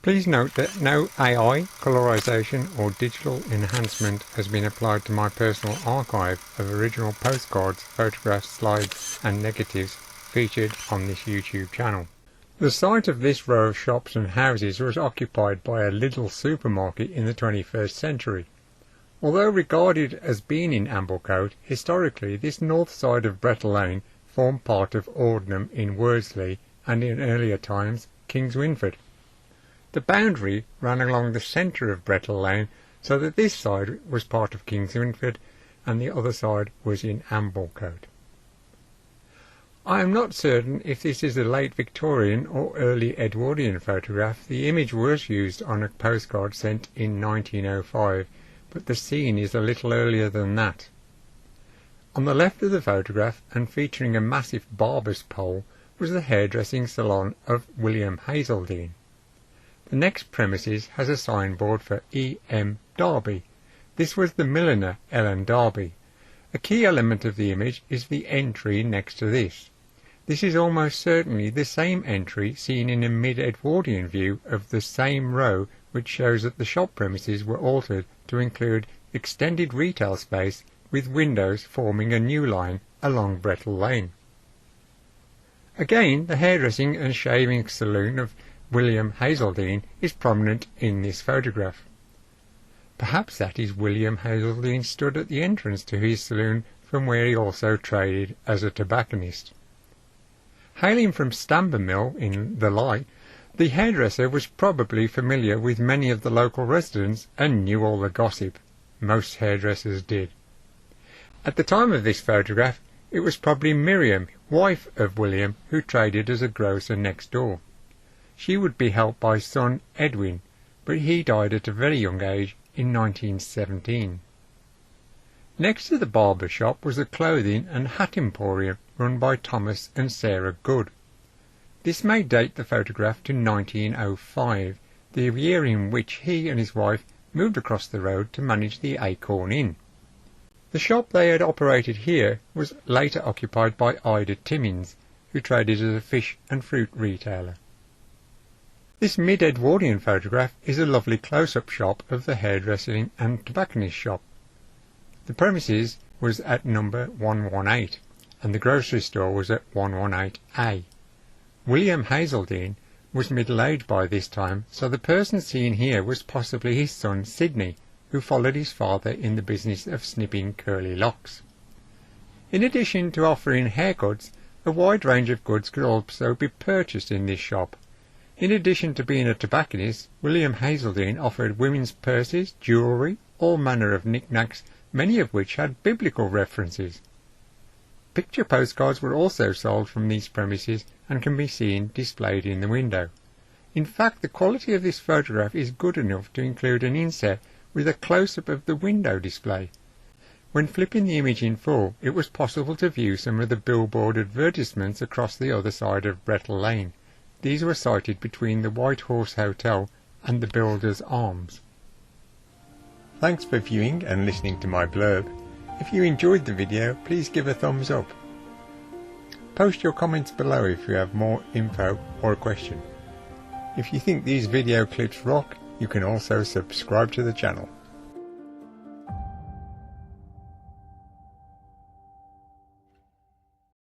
Please note that no AI, colorization or digital enhancement has been applied to my personal archive of original postcards, photographs, slides and negatives featured on this YouTube channel. The site of this row of shops and houses was occupied by a Lidl supermarket in the 21st century. Although regarded as being in Amblecote, historically this north side of Brettell Lane formed part of Audnam in Worsley and in earlier times Kings Winford. The boundary ran along the centre of Brettell Lane so that this side was part of Kings Winford and the other side was in Amblecote. I am not certain if this is a late Victorian or early Edwardian photograph. The image was used on a postcard sent in 1905, but the scene is a little earlier than that. On the left of the photograph, and featuring a massive barber's pole, was the hairdressing salon of William Hazledine. The next premises has a signboard for E.M. Darby. This was the milliner Ellen Darby. A key element of the image is the entry next to this. This is almost certainly the same entry seen in a mid-Edwardian view of the same row, which shows that the shop premises were altered to include extended retail space with windows forming a new line along Brettell Lane. Again, the hairdressing and shaving saloon of William Hazledine is prominent in this photograph. Perhaps that is William Hazledine stood at the entrance to his saloon, from where he also traded as a tobacconist. Hailing from Stamber Mill in the Lie, the hairdresser was probably familiar with many of the local residents and knew all the gossip. Most hairdressers did. At the time of this photograph, it was probably Miriam, wife of William, who traded as a grocer next door. She would be helped by son Edwin, but he died at a very young age in 1917. Next to the barber shop was a clothing and hat emporium run by Thomas and Sarah Good. This may date the photograph to 1905, the year in which he and his wife moved across the road to manage the Acorn Inn. The shop they had operated here was later occupied by Ida Timmins, who traded as a fish and fruit retailer. This mid-Edwardian photograph is a lovely close-up shot of the hairdressing and tobacconist shop. The premises was at number 118, and the grocery store was at 118A. William Hazledine was middle-aged by this time, so the person seen here was possibly his son Sidney, who followed his father in the business of snipping curly locks. In addition to offering haircuts, a wide range of goods could also be purchased in this shop. In addition to being a tobacconist, William Hazledine offered women's purses, jewellery, all manner of knickknacks, many of which had biblical references. Picture postcards were also sold from these premises and can be seen displayed in the window. In fact, the quality of this photograph is good enough to include an inset with a close-up of the window display. When flipping the image in full, it was possible to view some of the billboard advertisements across the other side of Brettell Lane. These were sited between the White Horse Hotel and the Builder's Arms. Thanks for viewing and listening to my blurb. If you enjoyed the video, please give a thumbs up. Post your comments below if you have more info or a question. If you think these video clips rock, you can also subscribe to the channel.